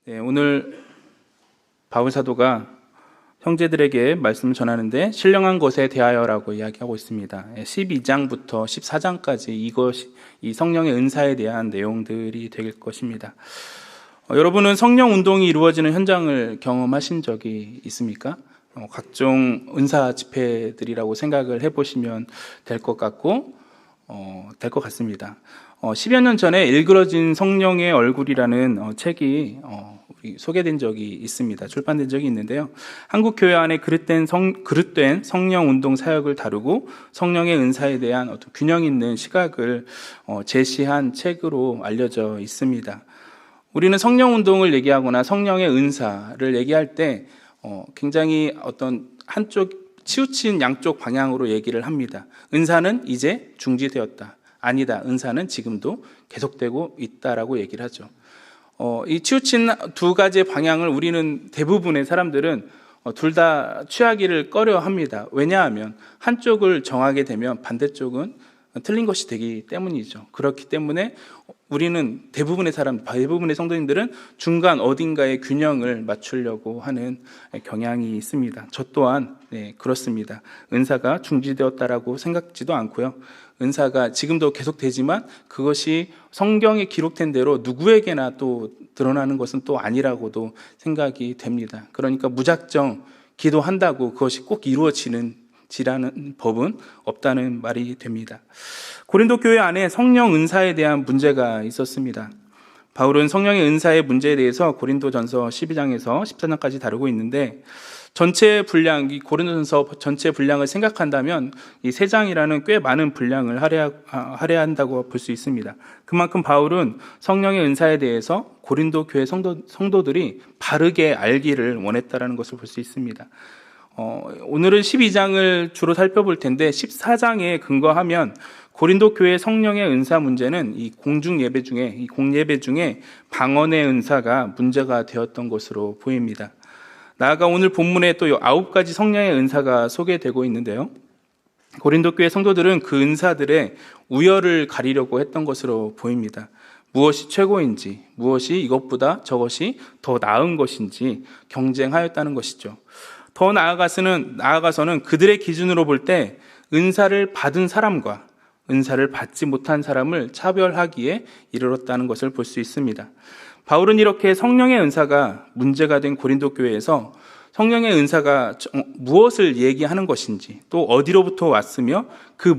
네, 오늘 바울 사도가 형제들에게 말씀을 전하는데 신령한 것에 대하여라고 이야기하고 있습니다. 12장부터 14장까지 이 성령의 은사에 대한 내용들이 될 것입니다. 여러분은 성령 운동이 이루어지는 현장을 경험하신 적이 있습니까? 각종 은사 집회들이라고 생각을 해보시면 될 것 같습니다. 10여 년 전에 일그러진 성령의 얼굴이라는 책이 소개된 적이 있습니다. 출판된 적이 있는데요. 한국 교회 안에 그릇된 성령 운동 사역을 다루고 성령의 은사에 대한 어떤 균형 있는 시각을 제시한 책으로 알려져 있습니다. 우리는 성령 운동을 얘기하거나 성령의 은사를 얘기할 때 굉장히 어떤 한쪽 치우친 양쪽 방향으로 얘기를 합니다. 은사는 이제 중지되었다. 아니다. 은사는 지금도 계속되고 있다라고 얘기를 하죠. 이 치우친 두 가지의 방향을 우리는 대부분의 사람들은 둘 다 취하기를 꺼려 합니다. 왜냐하면 한쪽을 정하게 되면 반대쪽은 틀린 것이 되기 때문이죠. 그렇기 때문에 우리는 대부분의 성도님들은 중간 어딘가의 균형을 맞추려고 하는 경향이 있습니다. 저 또한 그렇습니다. 은사가 중지되었다라고 생각지도 않고요. 은사가 지금도 계속되지만 그것이 성경에 기록된 대로 누구에게나 또 드러나는 것은 또 아니라고도 생각이 됩니다. 그러니까 무작정 기도한다고 그것이 꼭 이루어지라는 법은 없다는 말이 됩니다. 고린도 교회 안에 성령 은사에 대한 문제가 있었습니다. 바울은 성령의 은사의 문제에 대해서 고린도전서 12장에서 14장까지 다루고 있는데 전체 분량, 이 고린도전서 전체 분량을 생각한다면 이 3장이라는 꽤 많은 분량을 할애한다고 볼 수 있습니다. 그만큼 바울은 성령의 은사에 대해서 고린도 교회 성도들이 바르게 알기를 원했다는 것을 볼 수 있습니다. 오늘은 12장을 주로 살펴볼 텐데 14장에 근거하면 고린도 교회 성령의 은사 문제는 이 공예배 중에 방언의 은사가 문제가 되었던 것으로 보입니다. 나아가 오늘 본문에 또 9가지 성령의 은사가 소개되고 있는데요. 고린도 교회 성도들은 그 은사들의 우열을 가리려고 했던 것으로 보입니다. 무엇이 최고인지, 무엇이 이것보다 저것이 더 나은 것인지 경쟁하였다는 것이죠. 더 나아가서는 그들의 기준으로 볼 때 은사를 받은 사람과 은사를 받지 못한 사람을 차별하기에 이르렀다는 것을 볼 수 있습니다. 바울은 이렇게 성령의 은사가 문제가 된 고린도 교회에서 성령의 은사가 무엇을 얘기하는 것인지 또 어디로부터 왔으며 그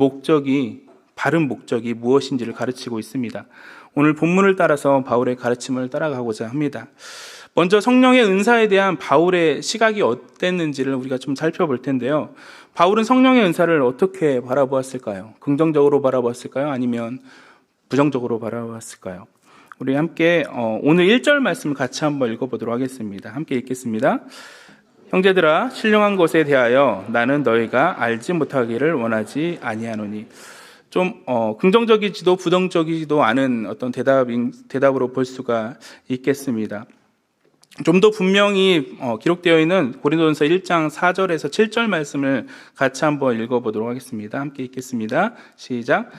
바른 목적이 무엇인지를 가르치고 있습니다. 오늘 본문을 따라서 바울의 가르침을 따라가고자 합니다. 먼저 성령의 은사에 대한 바울의 시각이 어땠는지를 우리가 좀 살펴볼 텐데요. 바울은 성령의 은사를 어떻게 바라보았을까요? 긍정적으로 바라보았을까요? 아니면 부정적으로 바라보았을까요? 우리 함께 오늘 1절 말씀을 같이 한번 읽어보도록 하겠습니다. 함께 읽겠습니다. 형제들아, 신령한 것에 대하여 나는 너희가 알지 못하기를 원하지 아니하노니. 좀 긍정적이지도 부정적이지도 않은 어떤 대답으로 볼 수가 있겠습니다. 좀 더 분명히 기록되어 있는 고린도전서 1장 4절에서 7절 말씀을 같이 한번 읽어보도록 하겠습니다. 함께 읽겠습니다. 시작.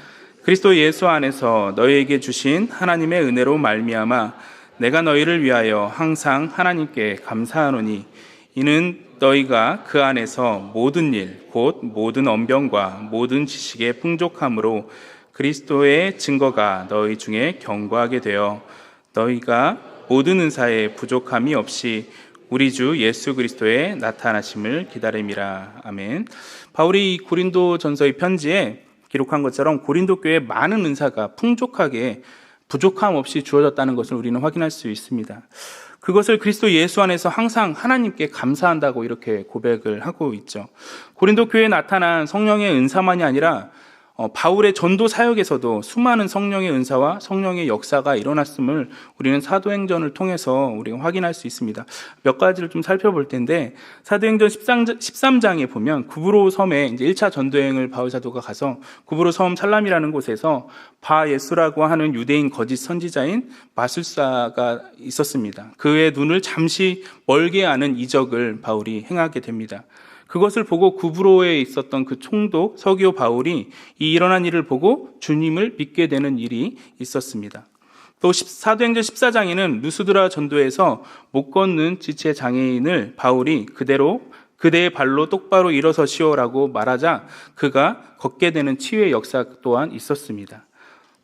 그리스도 예수 안에서 너희에게 주신 하나님의 은혜로 말미암아 내가 너희를 위하여 항상 하나님께 감사하노니 이는 너희가 그 안에서 모든 일 곧 모든 언변과 모든 지식의 풍족함으로 그리스도의 증거가 너희 중에 견고하게 되어 너희가 모든 은사에 부족함이 없이 우리 주 예수 그리스도의 나타나심을 기다림이라. 아멘. 바울이 이 고린도전서의 편지에 기록한 것처럼 고린도 교회에 많은 은사가 풍족하게 부족함 없이 주어졌다는 것을 우리는 확인할 수 있습니다. 그것을 그리스도 예수 안에서 항상 하나님께 감사한다고 이렇게 고백을 하고 있죠. 고린도 교회에 나타난 성령의 은사만이 아니라 바울의 전도 사역에서도 수많은 성령의 은사와 성령의 역사가 일어났음을 우리는 사도행전을 통해서 우리가 확인할 수 있습니다. 몇 가지를 좀 살펴볼 텐데 사도행전 13장에 보면 구브로 섬에 이제 1차 전도여행을 바울 사도가 가서 구브로 섬 살람이라는 곳에서 바예수라고 하는 유대인 거짓 선지자인 마술사가 있었습니다. 그의 눈을 잠시 멀게 하는 이적을 바울이 행하게 됩니다. 그것을 보고 구브로에 있었던 그 총독 서기오 바울이 이 일어난 일을 보고 주님을 믿게 되는 일이 있었습니다. 또 사도행전 14장에는 누스드라 전도에서 못 걷는 지체 장애인을 바울이 그대의 발로 똑바로 일어서시오라고 말하자 그가 걷게 되는 치유의 역사 또한 있었습니다.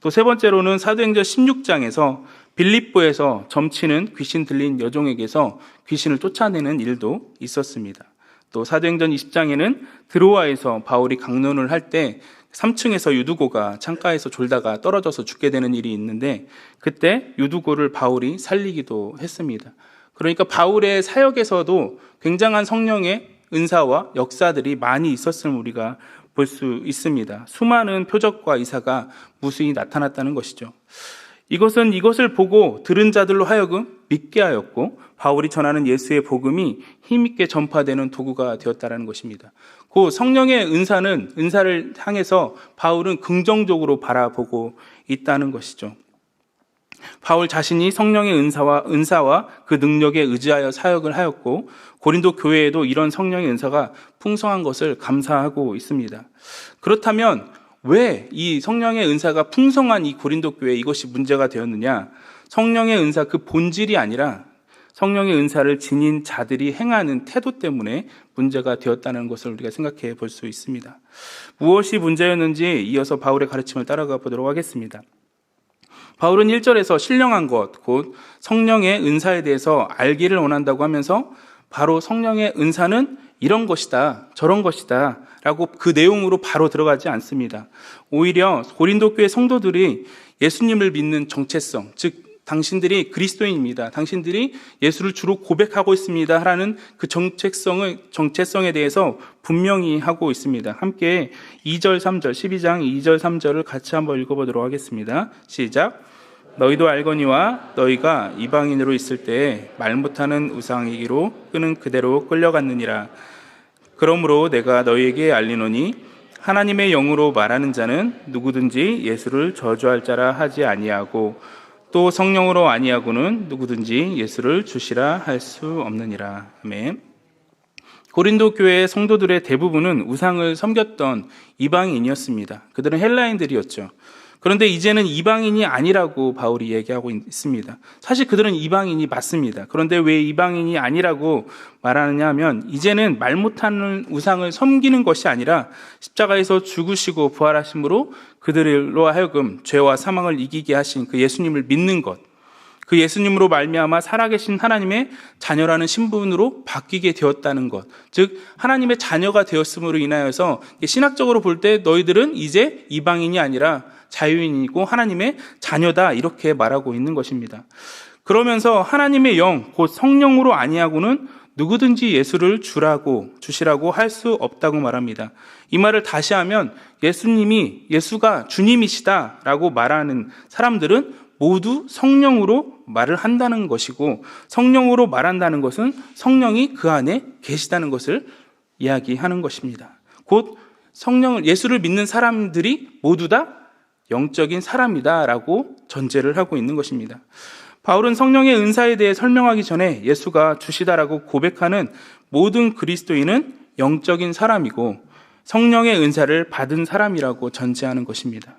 또 세 번째로는 사도행전 16장에서 빌립보에서 점치는 귀신 들린 여종에게서 귀신을 쫓아내는 일도 있었습니다. 또 사도행전 20장에는 드로아에서 바울이 강론을 할 때 3층에서 유두고가 창가에서 졸다가 떨어져서 죽게 되는 일이 있는데 그때 유두고를 바울이 살리기도 했습니다. 그러니까 바울의 사역에서도 굉장한 성령의 은사와 역사들이 많이 있었음을 우리가 볼 수 있습니다. 수많은 표적과 이사가 무수히 나타났다는 것이죠. 이것을 보고 들은 자들로 하여금 믿게 하였고 바울이 전하는 예수의 복음이 힘있게 전파되는 도구가 되었다는 것입니다. 그 성령의 은사를 향해서 바울은 긍정적으로 바라보고 있다는 것이죠. 바울 자신이 성령의 은사와 그 능력에 의지하여 사역을 하였고 고린도 교회에도 이런 성령의 은사가 풍성한 것을 감사하고 있습니다. 그렇다면 왜 이 성령의 은사가 풍성한 이 고린도 교회 이것이 문제가 되었느냐? 성령의 은사 그 본질이 아니라 성령의 은사를 지닌 자들이 행하는 태도 때문에 문제가 되었다는 것을 우리가 생각해 볼 수 있습니다. 무엇이 문제였는지 이어서 바울의 가르침을 따라가 보도록 하겠습니다. 바울은 1절에서 신령한 것, 곧 성령의 은사에 대해서 알기를 원한다고 하면서 바로 성령의 은사는 이런 것이다, 저런 것이다 라고 그 내용으로 바로 들어가지 않습니다. 오히려 고린도 교회 성도들이 예수님을 믿는 정체성, 즉 당신들이 그리스도인입니다, 당신들이 예수를 주로 고백하고 있습니다 라는 그 정체성에 대해서 분명히 하고 있습니다. 함께 2절 3절 12장 2절 3절을 같이 한번 읽어보도록 하겠습니다. 시작. 너희도 알거니와 너희가 이방인으로 있을 때에 말 못하는 우상이기로 끄는 그대로 끌려갔느니라. 그러므로 내가 너희에게 알리노니 하나님의 영으로 말하는 자는 누구든지 예수를 저주할 자라 하지 아니하고 또 성령으로 아니하고는 누구든지 예수를 주시라 할 수 없느니라. 아멘. 고린도 교회의 성도들의 대부분은 우상을 섬겼던 이방인이었습니다. 그들은 헬라인들이었죠. 그런데 이제는 이방인이 아니라고 바울이 얘기하고 있습니다. 사실 그들은 이방인이 맞습니다. 그런데 왜 이방인이 아니라고 말하느냐 하면 이제는 말 못하는 우상을 섬기는 것이 아니라 십자가에서 죽으시고 부활하심으로 그들로 하여금 죄와 사망을 이기게 하신 그 예수님을 믿는 것, 그 예수님으로 말미암아 살아계신 하나님의 자녀라는 신분으로 바뀌게 되었다는 것, 즉 하나님의 자녀가 되었음으로 인하여서 신학적으로 볼 때 너희들은 이제 이방인이 아니라 자유인이고 하나님의 자녀다 이렇게 말하고 있는 것입니다. 그러면서 하나님의 영, 곧 성령으로 아니하고는 누구든지 예수를 주시라고 할 수 없다고 말합니다. 이 말을 다시 하면 예수가 주님이시다라고 말하는 사람들은 모두 성령으로 말을 한다는 것이고, 성령으로 말한다는 것은 성령이 그 안에 계시다는 것을 이야기하는 것입니다. 곧 예수를 믿는 사람들이 모두 다 영적인 사람이다라고 전제를 하고 있는 것입니다. 바울은 성령의 은사에 대해 설명하기 전에 예수가 주시다라고 고백하는 모든 그리스도인은 영적인 사람이고 성령의 은사를 받은 사람이라고 전제하는 것입니다.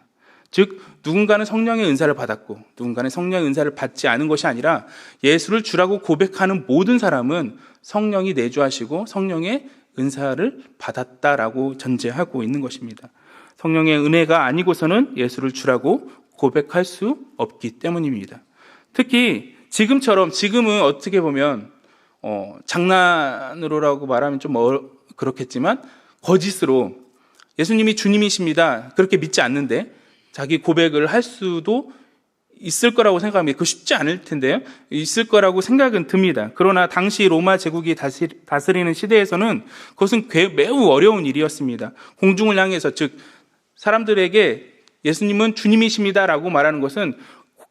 즉 누군가는 성령의 은사를 받았고 누군가는 성령의 은사를 받지 않은 것이 아니라 예수를 주라고 고백하는 모든 사람은 성령이 내주하시고 성령의 은사를 받았다라고 전제하고 있는 것입니다. 성령의 은혜가 아니고서는 예수를 주라고 고백할 수 없기 때문입니다. 특히 지금은 어떻게 보면 장난으로라고 말하면 좀 그렇겠지만 거짓으로 예수님이 주님이십니다 그렇게 믿지 않는데 자기 고백을 할 수도 있을 거라고 생각합니다. 그거 쉽지 않을 텐데요. 있을 거라고 생각은 듭니다. 그러나 당시 로마 제국이 다스리는 시대에서는 그것은 매우 어려운 일이었습니다. 공중을 향해서, 즉 사람들에게 예수님은 주님이십니다라고 말하는 것은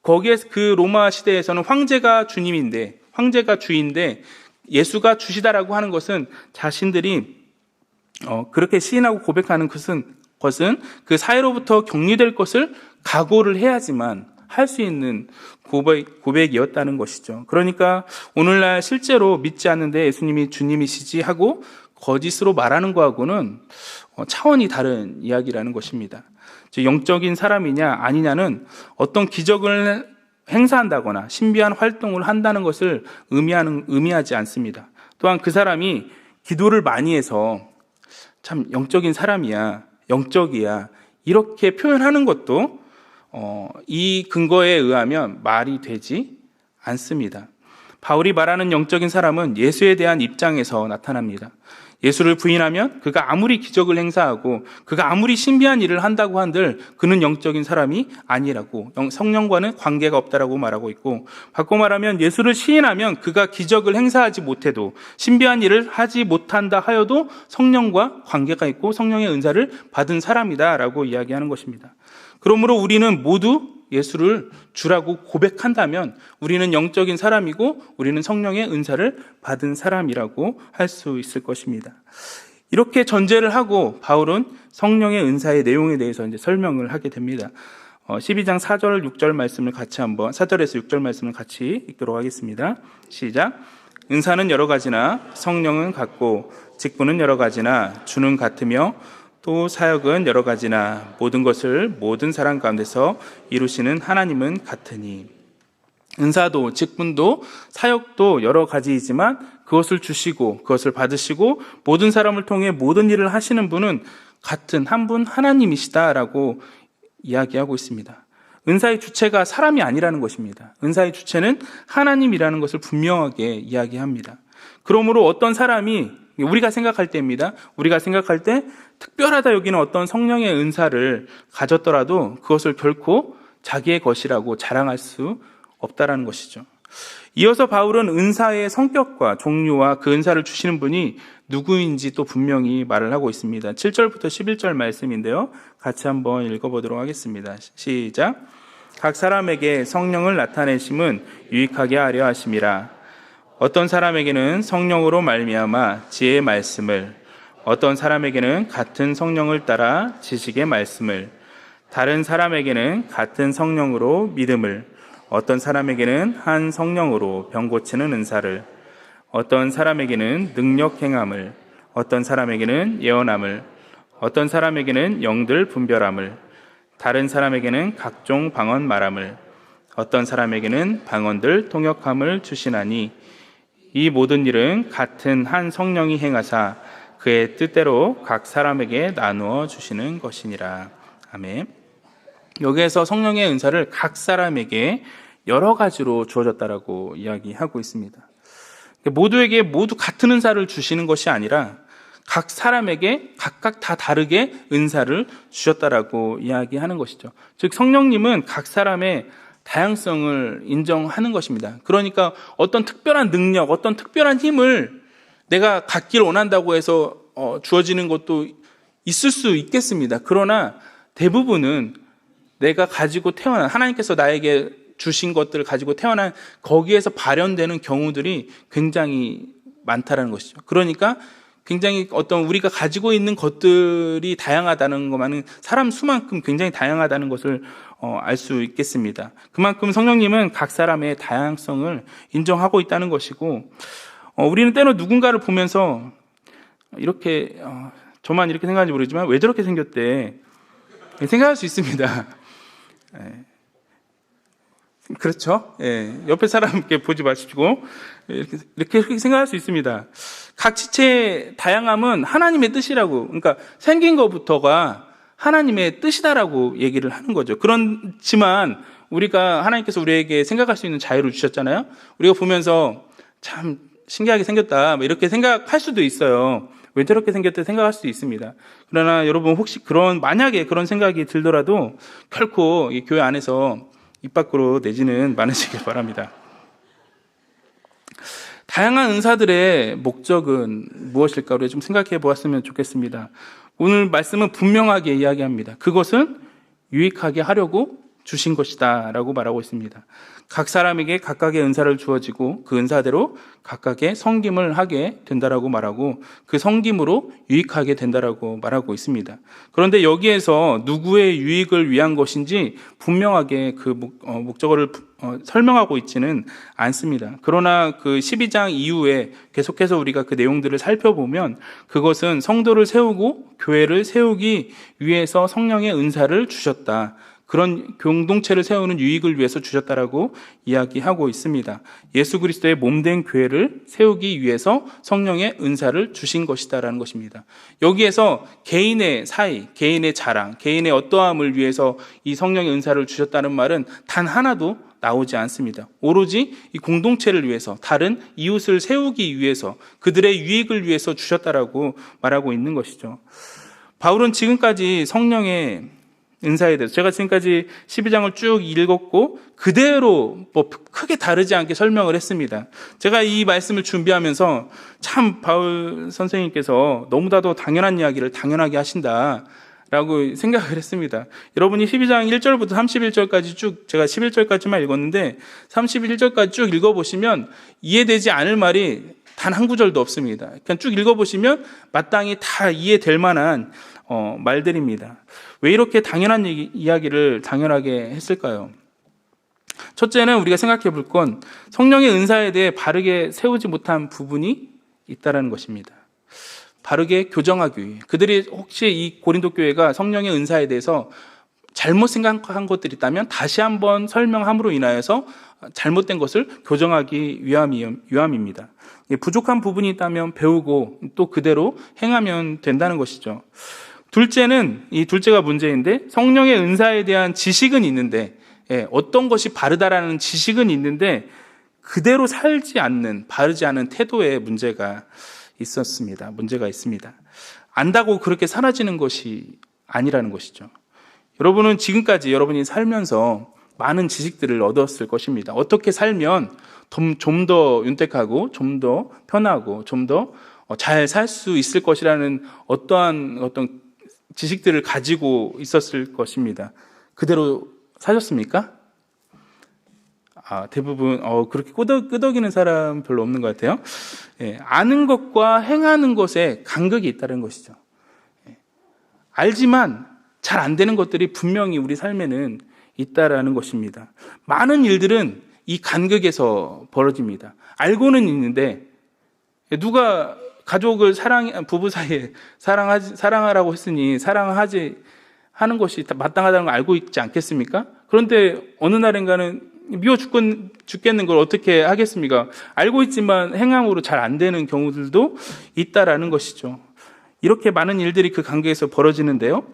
거기에 그 로마 시대에서는 황제가 주인데 예수가 주시다라고 하는 것은 자신들이 그렇게 시인하고 고백하는 것은 그 사회로부터 격리될 것을 각오를 해야지만 할 수 있는 고백이었다는 것이죠. 그러니까 오늘날 실제로 믿지 않는데 예수님이 주님이시지 하고 거짓으로 말하는 거하고는 차원이 다른 이야기라는 것입니다. 즉 영적인 사람이냐 아니냐는 어떤 기적을 행사한다거나 신비한 활동을 한다는 것을 의미하지 않습니다. 또한 그 사람이 기도를 많이 해서 참 영적인 사람이야, 영적이야, 이렇게 표현하는 것도 이 근거에 의하면 말이 되지 않습니다. 바울이 말하는 영적인 사람은 예수에 대한 입장에서 나타납니다. 예수를 부인하면 그가 아무리 기적을 행사하고 그가 아무리 신비한 일을 한다고 한들 그는 영적인 사람이 아니라고, 성령과는 관계가 없다라고 말하고 있고, 바꿔 말하면 예수를 시인하면 그가 기적을 행사하지 못해도 신비한 일을 하지 못한다 하여도 성령과 관계가 있고 성령의 은사를 받은 사람이다라고 이야기하는 것입니다. 그러므로 우리는 모두 예수를 주라고 고백한다면 우리는 영적인 사람이고 우리는 성령의 은사를 받은 사람이라고 할 수 있을 것입니다. 이렇게 전제를 하고 바울은 성령의 은사의 내용에 대해서 이제 설명을 하게 됩니다. 12장 4절 6절 말씀을 같이 한번 4절에서 6절 말씀을 같이 읽도록 하겠습니다. 시작. 은사는 여러 가지나 성령은 같고 직분은 여러 가지나 주는 같으며 또 사역은 여러 가지나 모든 것을 모든 사람 가운데서 이루시는 하나님은 같으니. 은사도 직분도 사역도 여러 가지이지만 그것을 주시고 그것을 받으시고 모든 사람을 통해 모든 일을 하시는 분은 같은 한 분 하나님이시다라고 이야기하고 있습니다. 은사의 주체가 사람이 아니라는 것입니다. 은사의 주체는 하나님이라는 것을 분명하게 이야기합니다. 그러므로 어떤 사람이 우리가 생각할 때입니다. 우리가 생각할 때 특별하다 여기는 어떤 성령의 은사를 가졌더라도 그것을 결코 자기의 것이라고 자랑할 수 없다라는 것이죠. 이어서 바울은 은사의 성격과 종류와 그 은사를 주시는 분이 누구인지 또 분명히 말을 하고 있습니다. 7절부터 11절 말씀인데요. 같이 한번 읽어보도록 하겠습니다. 시작. 각 사람에게 성령을 나타내심은 유익하게 하려 하심이라. 어떤 사람에게는 성령으로 말미암아 지혜의 말씀을, 어떤 사람에게는 같은 성령을 따라 지식의 말씀을, 다른 사람에게는 같은 성령으로 믿음을, 어떤 사람에게는 한 성령으로 병 고치는 은사를, 어떤 사람에게는 능력 행함을, 어떤 사람에게는 예언함을, 어떤 사람에게는 영들 분별함을, 다른 사람에게는 각종 방언 말함을, 어떤 사람에게는 방언들 통역함을 주시나니 이 모든 일은 같은 한 성령이 행하사 그의 뜻대로 각 사람에게 나누어 주시는 것이니라. 아멘. 여기에서 성령의 은사를 각 사람에게 여러 가지로 주어졌다라고 이야기하고 있습니다. 모두에게 모두 같은 은사를 주시는 것이 아니라 각 사람에게 각각 다 다르게 은사를 주셨다라고 이야기하는 것이죠. 즉 성령님은 각 사람의 다양성을 인정하는 것입니다. 그러니까 어떤 특별한 능력, 어떤 특별한 힘을 내가 갖길 원한다고 해서 주어지는 것도 있을 수 있겠습니다. 그러나 대부분은 내가 가지고 태어난, 하나님께서 나에게 주신 것들을 가지고 태어난 거기에서 발현되는 경우들이 굉장히 많다라는 것이죠. 그러니까 굉장히 어떤 우리가 가지고 있는 것들이 다양하다는 것만은 사람 수만큼 굉장히 다양하다는 것을 알 수 있겠습니다. 그만큼 성령님은 각 사람의 다양성을 인정하고 있다는 것이고, 우리는 때로 누군가를 보면서 이렇게 저만 이렇게 생각하는지 모르지만 왜 저렇게 생겼대 생각할 수 있습니다. 그렇죠? 옆에 사람께 보지 마시고 이렇게 생각할 수 있습니다. 각 지체의 다양함은 하나님의 뜻이라고, 그러니까 생긴 것부터가 하나님의 뜻이다라고 얘기를 하는 거죠. 그렇지만 우리가 하나님께서 우리에게 생각할 수 있는 자유를 주셨잖아요. 우리가 보면서 참 신기하게 생겼다 이렇게 생각할 수도 있어요. 왜 저렇게 생겼다 생각할 수도 있습니다. 그러나 여러분 혹시 만약에 그런 생각이 들더라도 결코 이 교회 안에서 입 밖으로 내지는 않으시길 바랍니다. 다양한 은사들의 목적은 무엇일까 우리가 좀 생각해 보았으면 좋겠습니다. 오늘 말씀은 분명하게 이야기합니다. 그것은 유익하게 하려고 주신 것이다 라고 말하고 있습니다. 각 사람에게 각각의 은사를 주어지고 그 은사대로 각각의 섬김을 하게 된다라고 말하고 그 섬김으로 유익하게 된다라고 말하고 있습니다. 그런데 여기에서 누구의 유익을 위한 것인지 분명하게 그 목적어를 설명하고 있지는 않습니다. 그러나 그 12장 이후에 계속해서 우리가 그 내용들을 살펴보면 그것은 성도를 세우고 교회를 세우기 위해서 성령의 은사를 주셨다. 그런 공동체를 세우는 유익을 위해서 주셨다라고 이야기하고 있습니다. 예수 그리스도의 몸된 교회를 세우기 위해서 성령의 은사를 주신 것이다라는 것입니다. 여기에서 개인의 사이, 개인의 자랑, 개인의 어떠함을 위해서 이 성령의 은사를 주셨다는 말은 단 하나도 나오지 않습니다. 오로지 이 공동체를 위해서, 다른 이웃을 세우기 위해서, 그들의 유익을 위해서 주셨다라고 말하고 있는 것이죠. 바울은 지금까지 성령의 은사에 대해서, 제가 지금까지 12장을 쭉 읽었고 그대로 뭐 크게 다르지 않게 설명을 했습니다. 제가 이 말씀을 준비하면서 참 바울 선생님께서 너무나도 당연한 이야기를 당연하게 하신다 라고 생각을 했습니다. 여러분이 12장 1절부터 31절까지 쭉, 제가 11절까지만 읽었는데 31절까지 쭉 읽어보시면 이해되지 않을 말이 단 한 구절도 없습니다. 그냥 쭉 읽어보시면 마땅히 다 이해될 만한 말들입니다. 왜 이렇게 당연한 이야기를 당연하게 했을까요? 첫째는 우리가 생각해 볼 건 성령의 은사에 대해 바르게 세우지 못한 부분이 있다는 것입니다. 바르게 교정하기 위해, 그들이 혹시 이 고린도 교회가 성령의 은사에 대해서 잘못 생각한 것들이 있다면 다시 한번 설명함으로 인하여서 잘못된 것을 교정하기 위함입니다. 부족한 부분이 있다면 배우고 또 그대로 행하면 된다는 것이죠. 둘째는, 이 둘째가 문제인데, 성령의 은사에 대한 지식은 있는데, 어떤 것이 바르다라는 지식은 있는데 그대로 살지 않는, 바르지 않은 태도에 문제가 있습니다. 안다고 그렇게 사라지는 것이 아니라는 것이죠. 여러분은 지금까지 여러분이 살면서 많은 지식들을 얻었을 것입니다. 어떻게 살면 좀 더 윤택하고, 좀 더 편하고, 좀 더 잘 살 수 있을 것이라는 어떤 지식들을 가지고 있었을 것입니다. 그대로 사셨습니까? 대부분 그렇게 끄덕이는 사람 별로 없는 것 같아요. 아는 것과 행하는 것에 간극이 있다는 것이죠. 알지만 잘 안 되는 것들이 분명히 우리 삶에는 있다라는 것입니다. 많은 일들은 이 간극에서 벌어집니다. 알고는 있는데, 누가 가족을 부부 사이에 사랑하라고 했으니 하는 것이 마땅하다는 걸 알고 있지 않겠습니까? 그런데 어느 날인가는 미워 죽겠는 걸 어떻게 하겠습니까? 알고 있지만 행함으로 잘 안 되는 경우들도 있다라는 것이죠. 이렇게 많은 일들이 그 관계에서 벌어지는데요.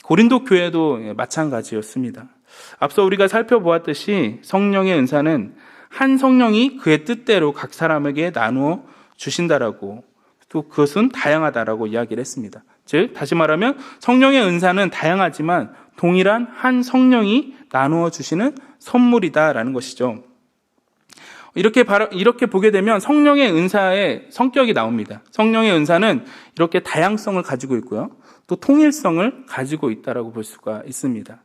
고린도 교회도 마찬가지였습니다. 앞서 우리가 살펴보았듯이 성령의 은사는 한 성령이 그의 뜻대로 각 사람에게 나누어 주신다라고, 또 그것은 다양하다라고 이야기를 했습니다. 즉, 다시 말하면 성령의 은사는 다양하지만 동일한 한 성령이 나누어 주시는 선물이다라는 것이죠. 이렇게 보게 되면 성령의 은사의 성격이 나옵니다. 성령의 은사는 이렇게 다양성을 가지고 있고요, 또 통일성을 가지고 있다라고 볼 수가 있습니다.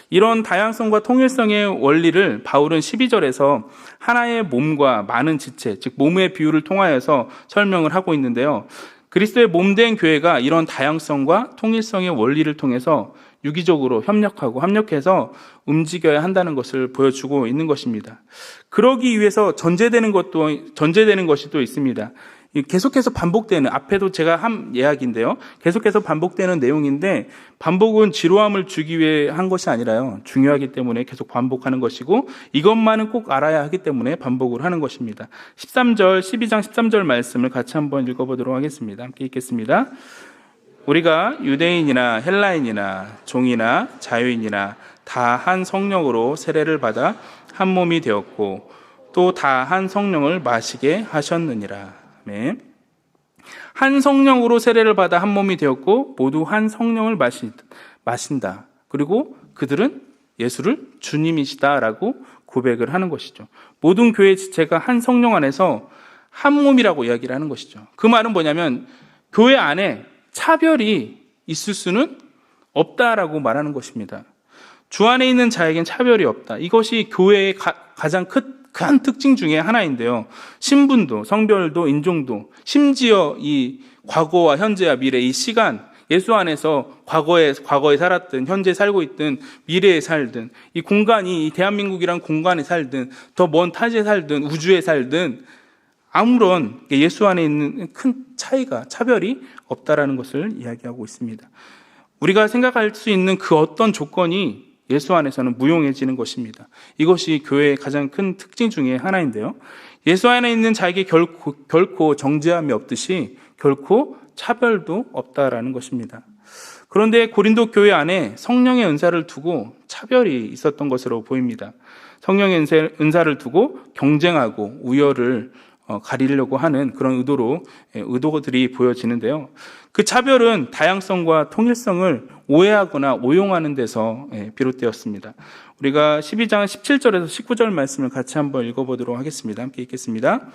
이런 다양성과 통일성의 원리를 바울은 12절에서 하나의 몸과 많은 지체, 즉 몸의 비유를 통하여서 설명을 하고 있는데요. 그리스도의 몸된 교회가 이런 다양성과 통일성의 원리를 통해서 유기적으로 협력해서 움직여야 한다는 것을 보여주고 있는 것입니다. 그러기 위해서 전제되는 것이 또 있습니다. 계속해서 반복되는, 앞에도 제가 한 이야기인데요, 계속해서 반복되는 내용인데, 반복은 지루함을 주기 위해 한 것이 아니라요, 중요하기 때문에 계속 반복하는 것이고, 이것만은 꼭 알아야 하기 때문에 반복을 하는 것입니다. 12장 13절 말씀을 같이 한번 읽어보도록 하겠습니다. 함께 읽겠습니다. 우리가 유대인이나 헬라인이나 종이나 자유인이나 다 한 성령으로 세례를 받아 한 몸이 되었고, 또 다 한 성령을 마시게 하셨느니라. 아멘. 한 성령으로 세례를 받아 한 몸이 되었고 모두 한 성령을 마신다. 그리고 그들은 예수를 주님이시다라고 고백을 하는 것이죠. 모든 교회 지체가 한 성령 안에서 한 몸이라고 이야기를 하는 것이죠. 그 말은 뭐냐면 교회 안에 차별이 있을 수는 없다라고 말하는 것입니다. 주 안에 있는 자에겐 차별이 없다. 이것이 교회의 가장 큰 특징 중에 하나인데요. 신분도, 성별도, 인종도, 심지어 이 과거와 현재와 미래, 이 시간, 예수 안에서 과거에 살았든, 현재 살고 있든, 미래에 살든, 이 공간이, 이 대한민국이란 공간에 살든, 더 먼 타지에 살든, 우주에 살든, 아무런 예수 안에 있는 큰 차별이 없다라는 것을 이야기하고 있습니다. 우리가 생각할 수 있는 그 어떤 조건이 예수 안에서는 무용해지는 것입니다. 이것이 교회의 가장 큰 특징 중에 하나인데요. 예수 안에 있는 자에게 결코 정죄함이 없듯이 결코 차별도 없다라는 것입니다. 그런데 고린도 교회 안에 성령의 은사를 두고 차별이 있었던 것으로 보입니다. 성령의 은사를 두고 경쟁하고 우열을 가리려고 하는 그런 의도들이 보여지는데요. 그 차별은 다양성과 통일성을 오해하거나 오용하는 데서 비롯되었습니다. 우리가 12장 17절에서 19절 말씀을 같이 한번 읽어보도록 하겠습니다. 함께 읽겠습니다.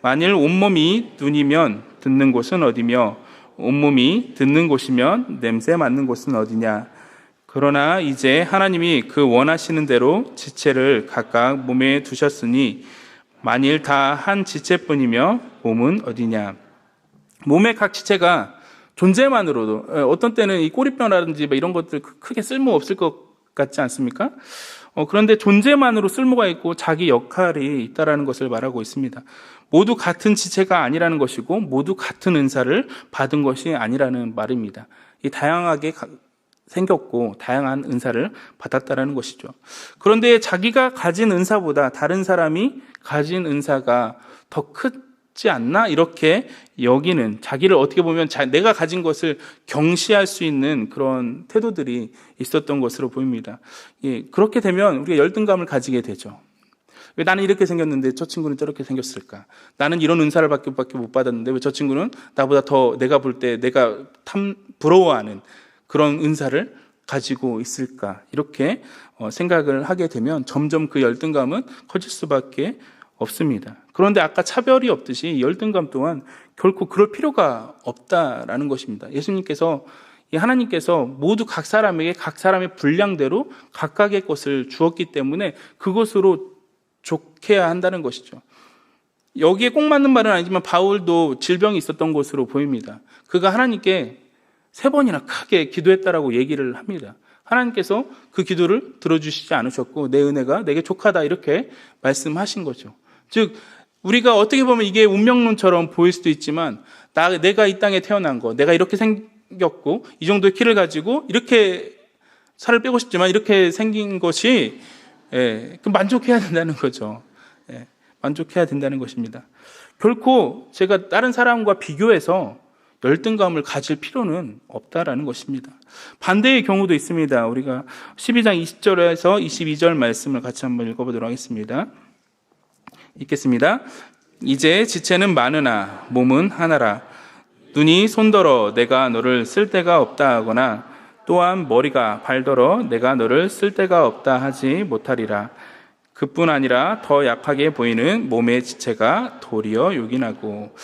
만일 온몸이 눈이면 듣는 곳은 어디며 온몸이 듣는 곳이면 냄새 맡는 곳은 어디냐. 그러나 이제 하나님이 그 원하시는 대로 지체를 각각 몸에 두셨으니 만일 다 한 지체뿐이며 몸은 어디냐. 몸의 각 지체가 존재만으로도 어떤 때는 이 꼬리뼈라든지 이런 것들 크게 쓸모없을 것 같지 않습니까? 그런데 존재만으로 쓸모가 있고 자기 역할이 있다는 것을 말하고 있습니다. 모두 같은 지체가 아니라는 것이고 모두 같은 은사를 받은 것이 아니라는 말입니다. 이 다양하게 생겼고 다양한 은사를 받았다는 것이죠. 그런데 자기가 가진 은사보다 다른 사람이 가진 은사가 더 크지 않나? 이렇게 여기는, 자기를 어떻게 보면 내가 가진 것을 경시할 수 있는 그런 태도들이 있었던 것으로 보입니다. 그렇게 되면 우리가 열등감을 가지게 되죠. 왜 나는 이렇게 생겼는데 저 친구는 저렇게 생겼을까? 나는 이런 은사를 밖에 못 받았는데 왜 저 친구는 나보다 더 내가 볼 때 내가 부러워하는 그런 은사를 가지고 있을까? 이렇게 생각을 하게 되면 점점 그 열등감은 커질 수밖에 없습니다. 그런데 아까 차별이 없듯이 열등감 또한 결코 그럴 필요가 없다라는 것입니다. 예수님께서, 하나님께서 모두 각 사람에게 각 사람의 분량대로 각각의 것을 주었기 때문에 그것으로 족해야 한다는 것이죠. 여기에 꼭 맞는 말은 아니지만 바울도 질병이 있었던 것으로 보입니다. 그가 하나님께 3번이나 크게 기도했다라고 얘기를 합니다. 하나님께서 그 기도를 들어주시지 않으셨고 내 은혜가 내게 족하다 이렇게 말씀하신 거죠. 즉 우리가 어떻게 보면 이게 운명론처럼 보일 수도 있지만 내가 이 땅에 태어난 거, 내가 이렇게 생겼고 이 정도의 키를 가지고 이렇게 살을 빼고 싶지만 이렇게 생긴 것이 만족해야 된다는 거죠. 만족해야 된다는 것입니다. 결코 제가 다른 사람과 비교해서 열등감을 가질 필요는 없다라는 것입니다. 반대의 경우도 있습니다. 우리가 12장 20절에서 22절 말씀을 같이 한번 읽어보도록 하겠습니다. 읽겠습니다. 이제 지체는 많으나 몸은 하나라. 눈이 손더러 내가 너를 쓸 데가 없다 하거나 또한 머리가 발더러 내가 너를 쓸 데가 없다 하지 못하리라. 그뿐 아니라 더 약하게 보이는 몸의 지체가 도리어 요긴하고.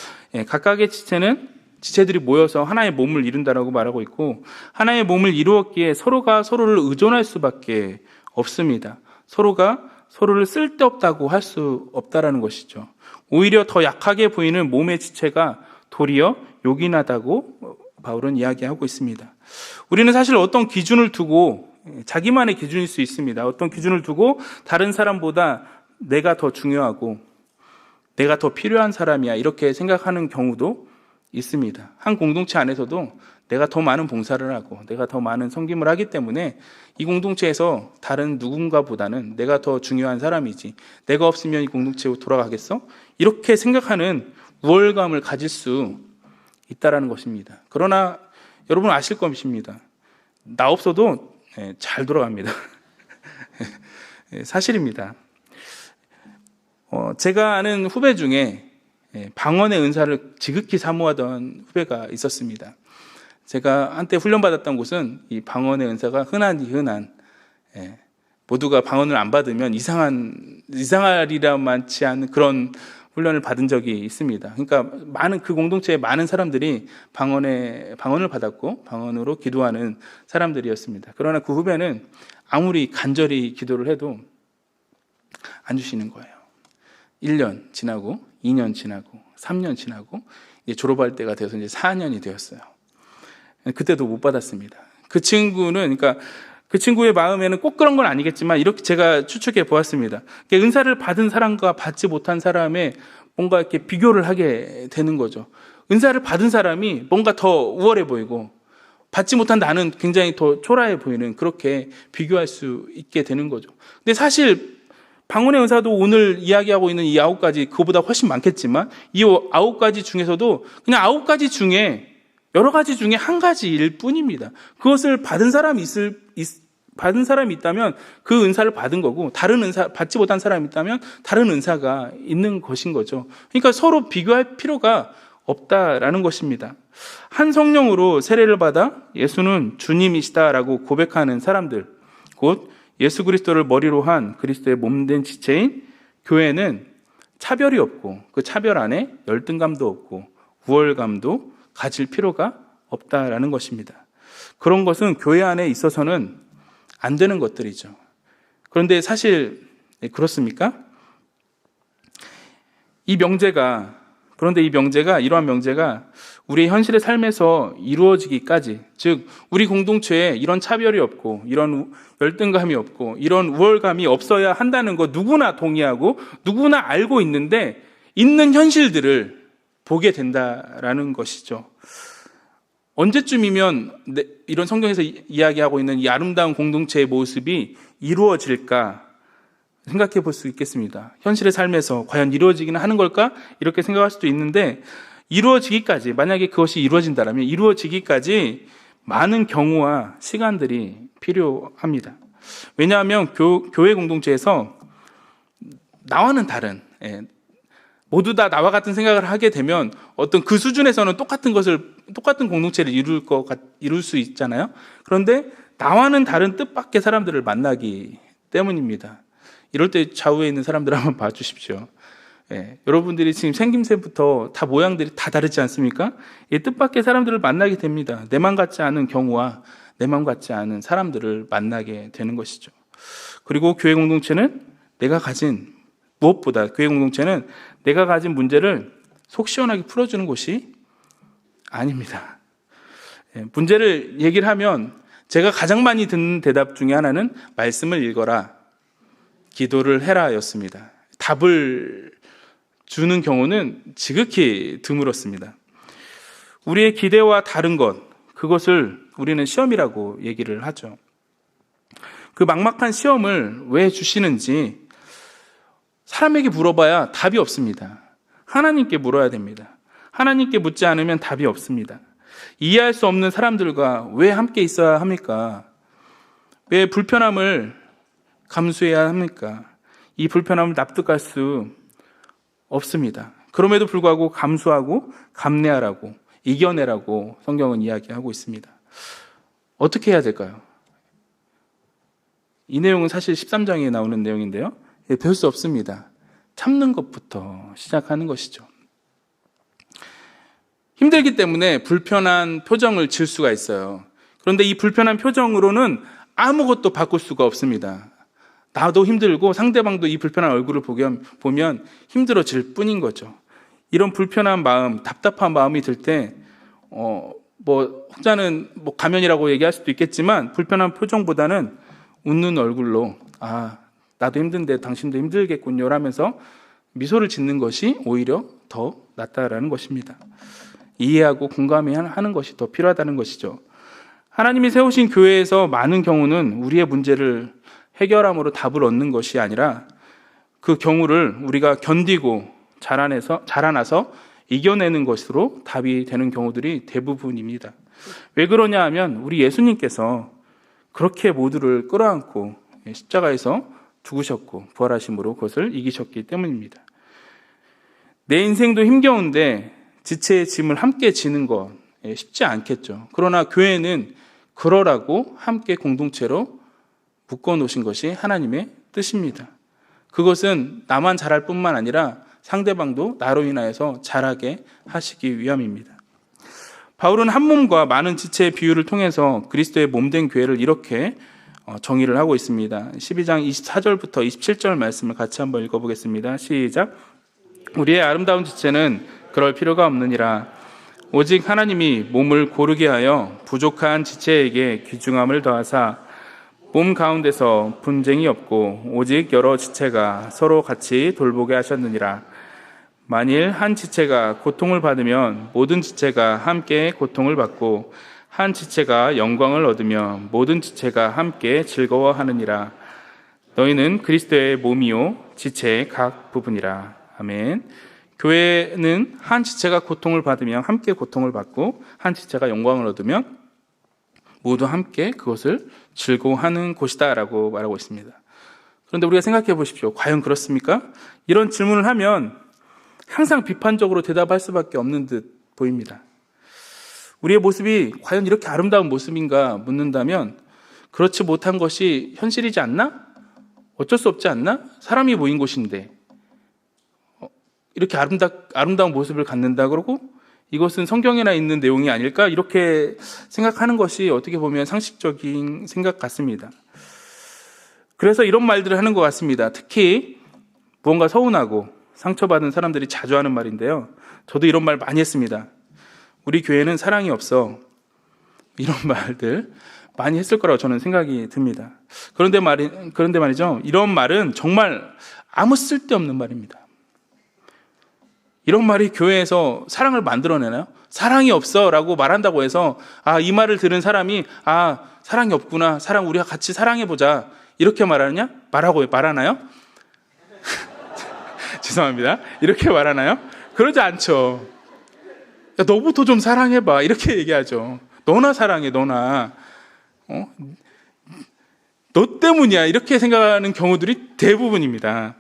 각각의 지체들이 모여서 하나의 몸을 이룬다라고 말하고 있고, 하나의 몸을 이루었기에 서로가 서로를 의존할 수밖에 없습니다. 서로가 서로를 쓸데없다고 할 수 없다라는 것이죠. 오히려 더 약하게 보이는 몸의 지체가 도리어 요긴하다고 바울은 이야기하고 있습니다. 우리는 사실 어떤 기준을 두고, 자기만의 기준일 수 있습니다. 어떤 기준을 두고 다른 사람보다 내가 더 중요하고 내가 더 필요한 사람이야 이렇게 생각하는 경우도 있습니다. 한 공동체 안에서도 내가 더 많은 봉사를 하고 내가 더 많은 섬김을 하기 때문에 이 공동체에서 다른 누군가보다는 내가 더 중요한 사람이지, 내가 없으면 이 공동체로 돌아가겠어? 이렇게 생각하는 우월감을 가질 수 있다는 것입니다. 그러나 여러분 아실 것입니다. 나 없어도 잘 돌아갑니다. 사실입니다. 제가 아는 후배 중에 방언의 은사를 지극히 사모하던 후배가 있었습니다. 제가 한때 훈련받았던 곳은 이 방언의 은사가 흔한 모두가 방언을 안 받으면 이상하리라만치 않은 그런 훈련을 받은 적이 있습니다. 그러니까 그 공동체의 많은 사람들이 방언을 받았고 방언으로 기도하는 사람들이었습니다. 그러나 그 후배는 아무리 간절히 기도를 해도 안 주시는 거예요. 1년 지나고 2년 지나고 3년 지나고 이제 졸업할 때가 돼서 이제 4년이 되었어요. 그때도 못 받았습니다. 그 친구는, 그러니까 그 친구의 마음에는 꼭 그런 건 아니겠지만 이렇게 제가 추측해 보았습니다. 은사를 받은 사람과 받지 못한 사람의 뭔가 이렇게 비교를 하게 되는 거죠. 은사를 받은 사람이 뭔가 더 우월해 보이고 받지 못한 나는 굉장히 더 초라해 보이는, 그렇게 비교할 수 있게 되는 거죠. 근데 사실 방언의 은사도 오늘 이야기하고 있는 이 9가지, 그거보다 훨씬 많겠지만 이 9가지 중에서도 그냥 9가지 중에, 여러 가지 중에 한 가지일 뿐입니다. 그것을 받은 사람이 있다면 그 은사를 받은 거고, 다른 은사 받지 못한 사람이 있다면 다른 은사가 있는 것인 거죠. 그러니까 서로 비교할 필요가 없다라는 것입니다. 한 성령으로 세례를 받아 예수는 주님이시다라고 고백하는 사람들, 곧 예수 그리스도를 머리로 한 그리스도의 몸된 지체인 교회는 차별이 없고, 그 차별 안에 열등감도 없고 우월감도 가질 필요가 없다라는 것입니다. 그런 것은 교회 안에 있어서는 안 되는 것들이죠. 그런데 사실 그렇습니까? 이러한 명제가 우리의 현실의 삶에서 이루어지기까지, 즉 우리 공동체에 이런 차별이 없고 이런 열등감이 없고 이런 우월감이 없어야 한다는 거 누구나 동의하고 누구나 알고 있는데, 있는 현실들을 보게 된다라는 것이죠. 언제쯤이면 이런 성경에서 이야기하고 있는 이 아름다운 공동체의 모습이 이루어질까 생각해 볼 수 있겠습니다. 현실의 삶에서 과연 이루어지기는 하는 걸까? 이렇게 생각할 수도 있는데, 이루어지기까지, 만약에 그것이 이루어진다면 이루어지기까지 많은 경우와 시간들이 필요합니다. 왜냐하면 교회 공동체에서 나와는 다른, 모두 다 나와 같은 생각을 하게 되면 어떤 그 수준에서는 똑같은 공동체를 이룰 수 있잖아요. 그런데 나와는 다른 뜻밖의 사람들을 만나기 때문입니다. 이럴 때 좌우에 있는 사람들 한번 봐주십시오. 여러분들이 지금 생김새부터 다 모양들이 다 다르지 않습니까? 이 뜻밖의 사람들을 만나게 됩니다. 내 맘 같지 않은 경우와 내 맘 같지 않은 사람들을 만나게 되는 것이죠. 그리고 교회 공동체는 무엇보다 교회 공동체는 내가 가진 문제를 속 시원하게 풀어주는 곳이 아닙니다. 문제를 얘기를 하면 제가 가장 많이 듣는 대답 중에 하나는 말씀을 읽어라, 기도를 해라 였습니다. 답을 주는 경우는 지극히 드물었습니다. 우리의 기대와 다른 것, 그것을 우리는 시험이라고 얘기를 하죠. 그 막막한 시험을 왜 주시는지 사람에게 물어봐야 답이 없습니다. 하나님께 물어야 됩니다. 하나님께 묻지 않으면 답이 없습니다. 이해할 수 없는 사람들과 왜 함께 있어야 합니까? 왜 불편함을 감수해야 합니까? 이 불편함을 납득할 수 없습니다. 그럼에도 불구하고 감수하고 감내하라고, 이겨내라고 성경은 이야기하고 있습니다. 어떻게 해야 될까요? 이 내용은 사실 13장에 나오는 내용인데요. 별 수 없습니다. 참는 것부터 시작하는 것이죠. 힘들기 때문에 불편한 표정을 지을 수가 있어요. 그런데 이 불편한 표정으로는 아무것도 바꿀 수가 없습니다. 나도 힘들고 상대방도 이 불편한 얼굴을 보면 힘들어질 뿐인 거죠. 이런 불편한 마음, 답답한 마음이 들 때 혹자는 가면이라고 얘기할 수도 있겠지만, 불편한 표정보다는 웃는 얼굴로 나도 힘든데 당신도 힘들겠군요 라면서 미소를 짓는 것이 오히려 더 낫다라는 것입니다. 이해하고 공감하는 것이 더 필요하다는 것이죠. 하나님이 세우신 교회에서 많은 경우는 우리의 문제를 해결함으로 답을 얻는 것이 아니라 그 경우를 우리가 견디고 자라나서 이겨내는 것으로 답이 되는 경우들이 대부분입니다. 왜 그러냐 하면 우리 예수님께서 그렇게 모두를 끌어안고 십자가에서 죽으셨고 부활하심으로 그것을 이기셨기 때문입니다. 내 인생도 힘겨운데 지체의 짐을 함께 지는 것 쉽지 않겠죠. 그러나 교회는 그러라고 함께 공동체로 묶어놓으신 것이 하나님의 뜻입니다. 그것은 나만 잘할 뿐만 아니라 상대방도 나로 인하여서 잘하게 하시기 위함입니다. 바울은 한 몸과 많은 지체의 비유를 통해서 그리스도의 몸된 교회를 이렇게 정의를 하고 있습니다. 12장 24절부터 27절 말씀을 같이 한번 읽어보겠습니다. 시작. 우리의 아름다운 지체는 그럴 필요가 없느니라. 오직 하나님이 몸을 고르게 하여 부족한 지체에게 귀중함을 더하사 몸 가운데서 분쟁이 없고 오직 여러 지체가 서로 같이 돌보게 하셨느니라. 만일 한 지체가 고통을 받으면 모든 지체가 함께 고통을 받고, 한 지체가 영광을 얻으며 모든 지체가 함께 즐거워하느니라. 너희는 그리스도의 몸이요 지체의 각 부분이라. 아멘. 교회는 한 지체가 고통을 받으면 함께 고통을 받고, 한 지체가 영광을 얻으면 모두 함께 그것을 즐거워하는 곳이다 라고 말하고 있습니다. 그런데 우리가 생각해 보십시오. 과연 그렇습니까? 이런 질문을 하면 항상 비판적으로 대답할 수밖에 없는 듯 보입니다. 우리의 모습이 과연 이렇게 아름다운 모습인가 묻는다면, 그렇지 못한 것이 현실이지 않나? 어쩔 수 없지 않나? 사람이 모인 곳인데 이렇게 아름다운 모습을 갖는다 그러고 이것은 성경에나 있는 내용이 아닐까? 이렇게 생각하는 것이 어떻게 보면 상식적인 생각 같습니다. 그래서 이런 말들을 하는 것 같습니다. 특히 무언가 서운하고 상처받은 사람들이 자주 하는 말인데요. 저도 이런 말 많이 했습니다. 우리 교회는 사랑이 없어. 이런 말들 많이 했을 거라고 저는 생각이 듭니다. 그런데 말이죠. 이런 말은 정말 아무 쓸데없는 말입니다. 이런 말이 교회에서 사랑을 만들어내나요? 사랑이 없어 라고 말한다고 해서 이 말을 들은 사람이 사랑이 없구나, 우리가 같이 사랑해보자 이렇게 말하나요? 죄송합니다. 이렇게 말하나요? 그러지 않죠. 야, 너부터 좀 사랑해봐 이렇게 얘기하죠. 너나 사랑해, 너나. 너 때문이야 이렇게 생각하는 경우들이 대부분입니다.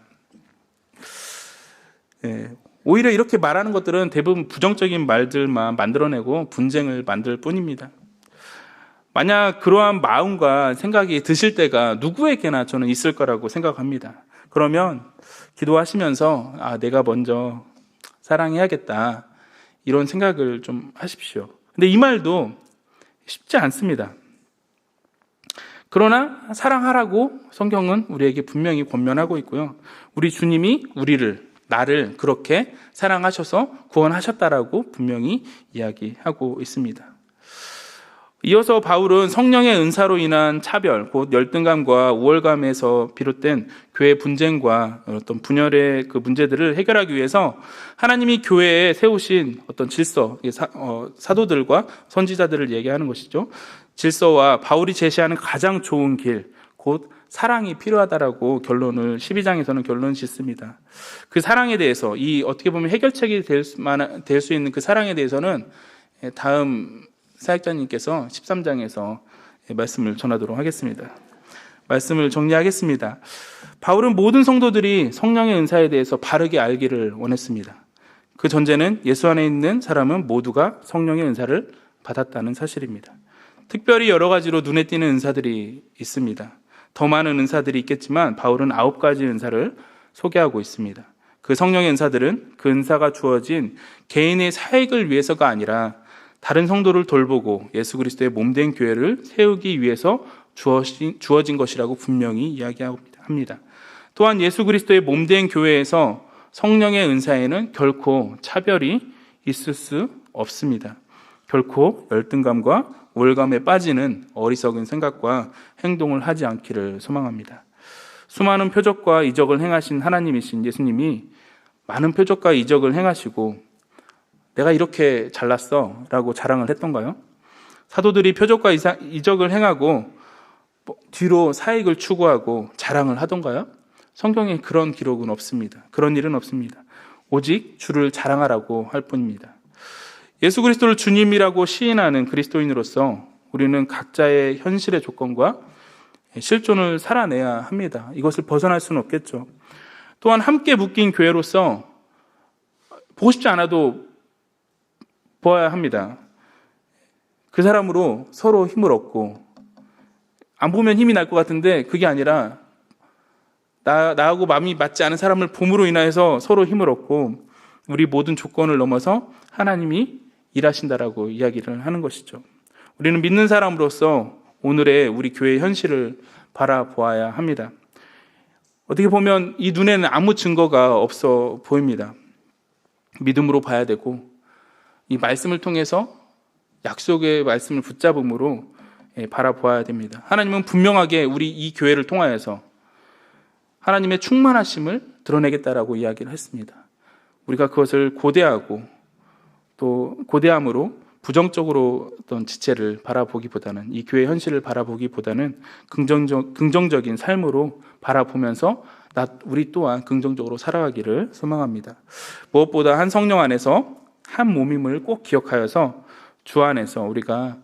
오히려 이렇게 말하는 것들은 대부분 부정적인 말들만 만들어내고 분쟁을 만들 뿐입니다. 만약 그러한 마음과 생각이 드실 때가 누구에게나 저는 있을 거라고 생각합니다. 그러면 기도하시면서 내가 먼저 사랑해야겠다 이런 생각을 좀 하십시오. 근데 이 말도 쉽지 않습니다. 그러나 사랑하라고 성경은 우리에게 분명히 권면하고 있고요. 우리 주님이 나를 그렇게 사랑하셔서 구원하셨다라고 분명히 이야기하고 있습니다. 이어서 바울은 성령의 은사로 인한 차별, 곧 열등감과 우월감에서 비롯된 교회 분쟁과 어떤 분열의 그 문제들을 해결하기 위해서 하나님이 교회에 세우신 어떤 질서, 사도들과 선지자들을 얘기하는 것이죠. 질서와 바울이 제시하는 가장 좋은 길, 곧 사랑이 필요하다라고 12장에서는 결론 짓습니다. 그 사랑에 대해서, 어떻게 보면 해결책이 될 수 있는 그 사랑에 대해서는 다음 사역자님께서 13장에서 말씀을 전하도록 하겠습니다. 말씀을 정리하겠습니다. 바울은 모든 성도들이 성령의 은사에 대해서 바르게 알기를 원했습니다. 그 전제는 예수 안에 있는 사람은 모두가 성령의 은사를 받았다는 사실입니다. 특별히 여러 가지로 눈에 띄는 은사들이 있습니다. 더 많은 은사들이 있겠지만 바울은 9가지 은사를 소개하고 있습니다. 그 성령의 은사들은 그 은사가 주어진 개인의 사역을 위해서가 아니라 다른 성도를 돌보고 예수 그리스도의 몸된 교회를 세우기 위해서 주어진 것이라고 분명히 이야기합니다. 또한 예수 그리스도의 몸된 교회에서 성령의 은사에는 결코 차별이 있을 수 없습니다. 결코 열등감과 우월감에 빠지는 어리석은 생각과 행동을 하지 않기를 소망합니다. 수많은 표적과 이적을 행하신 하나님이신 예수님이 많은 표적과 이적을 행하시고 내가 이렇게 잘났어 라고 자랑을 했던가요? 사도들이 표적과 이적을 행하고 뒤로 사익을 추구하고 자랑을 하던가요? 성경에 그런 기록은 없습니다. 그런 일은 없습니다. 오직 주를 자랑하라고 할 뿐입니다. 예수 그리스도를 주님이라고 시인하는 그리스도인으로서 우리는 각자의 현실의 조건과 실존을 살아내야 합니다. 이것을 벗어날 수는 없겠죠. 또한 함께 묶인 교회로서 보고 싶지 않아도 보아야 합니다. 그 사람으로 서로 힘을 얻고, 안 보면 힘이 날 것 같은데 그게 아니라 나하고 마음이 맞지 않은 사람을 봄으로 인하여서 서로 힘을 얻고 우리 모든 조건을 넘어서 하나님이 일하신다라고 이야기를 하는 것이죠. 우리는 믿는 사람으로서 오늘의 우리 교회의 현실을 바라보아야 합니다. 어떻게 보면 이 눈에는 아무 증거가 없어 보입니다. 믿음으로 봐야 되고 이 말씀을 통해서 약속의 말씀을 붙잡음으로 바라보아야 됩니다. 하나님은 분명하게 우리 이 교회를 통하여서 하나님의 충만하심을 드러내겠다라고 이야기를 했습니다. 우리가 그것을 고대하고 또 고대함으로 부정적으로 어떤 지체를 바라보기보다는, 이 교회 현실을 바라보기보다는 긍정적인 삶으로 바라보면서 우리 또한 긍정적으로 살아가기를 소망합니다. 무엇보다 한 성령 안에서 한 몸임을 꼭 기억하여서 주 안에서 우리가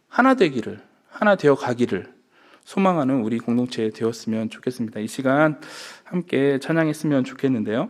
하나 되어 가기를 소망하는 우리 공동체 되었으면 좋겠습니다. 이 시간 함께 찬양했으면 좋겠는데요.